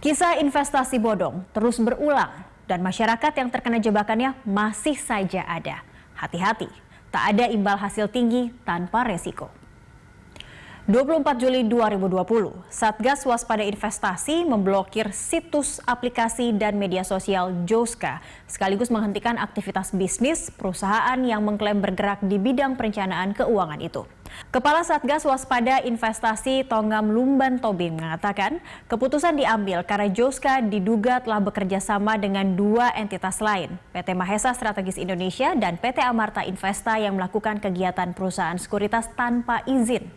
Kisah investasi bodong terus berulang dan masyarakat yang terkena jebakannya masih saja ada. Hati-hati, tak ada imbal hasil tinggi tanpa resiko. 24 Juli 2020, Satgas Waspada Investasi memblokir situs aplikasi dan media sosial Joska sekaligus menghentikan aktivitas bisnis perusahaan yang mengklaim bergerak di bidang perencanaan keuangan itu. Kepala Satgas Waspada Investasi Tongam Lumban Tobing mengatakan keputusan diambil karena Joska diduga telah bekerja sama dengan dua entitas lain, PT Mahesa Strategis Indonesia dan PT Amarta Investa yang melakukan kegiatan perusahaan sekuritas tanpa izin.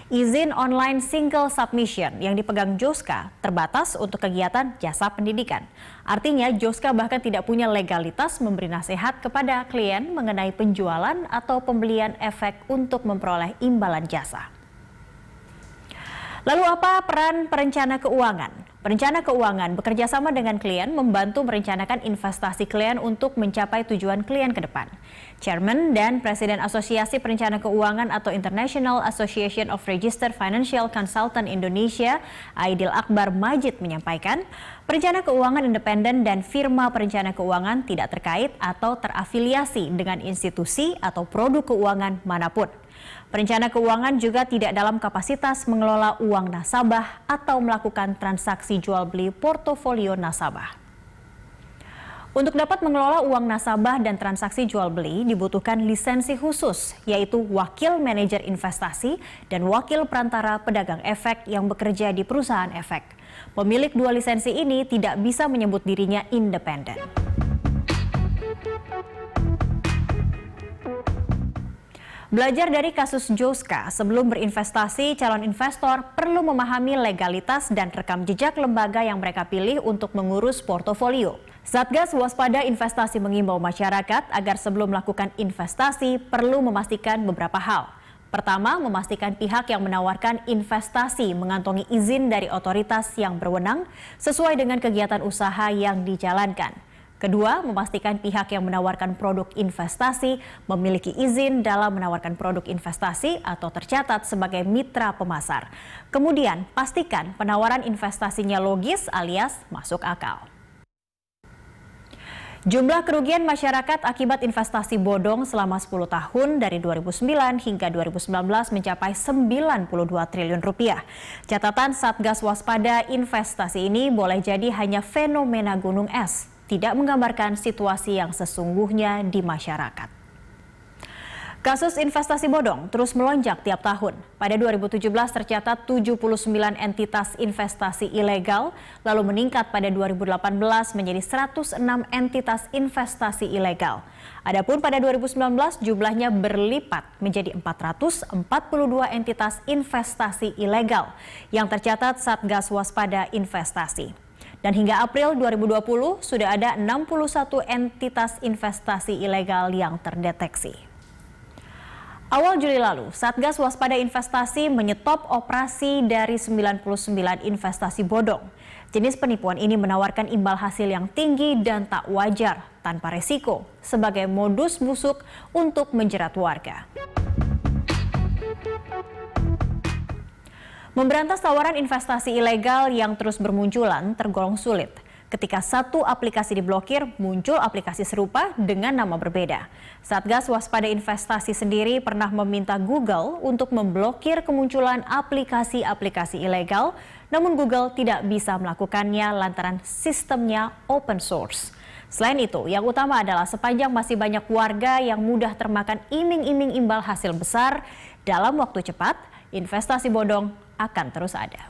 Izin online single submission yang dipegang Joska terbatas untuk kegiatan jasa pendidikan. Artinya Joska bahkan tidak punya legalitas memberi nasihat kepada klien mengenai penjualan atau pembelian efek untuk memperoleh imbalan jasa. Lalu apa peran perencana keuangan? Perencana keuangan bekerja sama dengan klien membantu merencanakan investasi klien untuk mencapai tujuan klien ke depan. Chairman dan Presiden Asosiasi Perencana Keuangan atau International Association of Registered Financial Consultant Indonesia, Aidil Akbar Majid menyampaikan, perencana keuangan independen dan firma perencana keuangan tidak terkait atau terafiliasi dengan institusi atau produk keuangan manapun. Perencana keuangan juga tidak dalam kapasitas mengelola uang nasabah atau melakukan transaksi jual beli portofolio nasabah. Untuk dapat mengelola uang nasabah dan transaksi jual beli dibutuhkan lisensi khusus, yaitu wakil manajer investasi dan wakil perantara pedagang efek yang bekerja di perusahaan efek. Pemilik dua lisensi ini tidak bisa menyebut dirinya independen. Belajar dari kasus Joska, sebelum berinvestasi, calon investor perlu memahami legalitas dan rekam jejak lembaga yang mereka pilih untuk mengurus portofolio. Satgas Waspada Investasi mengimbau masyarakat agar sebelum melakukan investasi perlu memastikan beberapa hal. Pertama, memastikan pihak yang menawarkan investasi mengantongi izin dari otoritas yang berwenang sesuai dengan kegiatan usaha yang dijalankan. Kedua, memastikan pihak yang menawarkan produk investasi memiliki izin dalam menawarkan produk investasi atau tercatat sebagai mitra pemasar. Kemudian, pastikan penawaran investasinya logis alias masuk akal. Jumlah kerugian masyarakat akibat investasi bodong selama 10 tahun dari 2009 hingga 2019 mencapai 92 triliun rupiah. Catatan Satgas Waspada Investasi ini boleh jadi hanya fenomena gunung es, tidak menggambarkan situasi yang sesungguhnya di masyarakat. Kasus investasi bodong terus melonjak tiap tahun. Pada 2017 tercatat 79 entitas investasi ilegal, lalu meningkat pada 2018 menjadi 106 entitas investasi ilegal. Adapun pada 2019 jumlahnya berlipat menjadi 442 entitas investasi ilegal yang tercatat Satgas Waspada Investasi. Dan hingga April 2020 sudah ada 61 entitas investasi ilegal yang terdeteksi. Awal Juli lalu, Satgas Waspada Investasi menyetop operasi dari 99 investasi bodong. Jenis penipuan ini menawarkan imbal hasil yang tinggi dan tak wajar tanpa resiko sebagai modus busuk untuk menjerat warga. Memberantas tawaran investasi ilegal yang terus bermunculan tergolong sulit. Ketika satu aplikasi diblokir, muncul aplikasi serupa dengan nama berbeda. Satgas Waspada Investasi sendiri pernah meminta Google untuk memblokir kemunculan aplikasi-aplikasi ilegal, namun Google tidak bisa melakukannya lantaran sistemnya open source. Selain itu, yang utama adalah sepanjang masih banyak warga yang mudah termakan iming-iming imbal hasil besar, dalam waktu cepat, investasi bodong akan terus ada.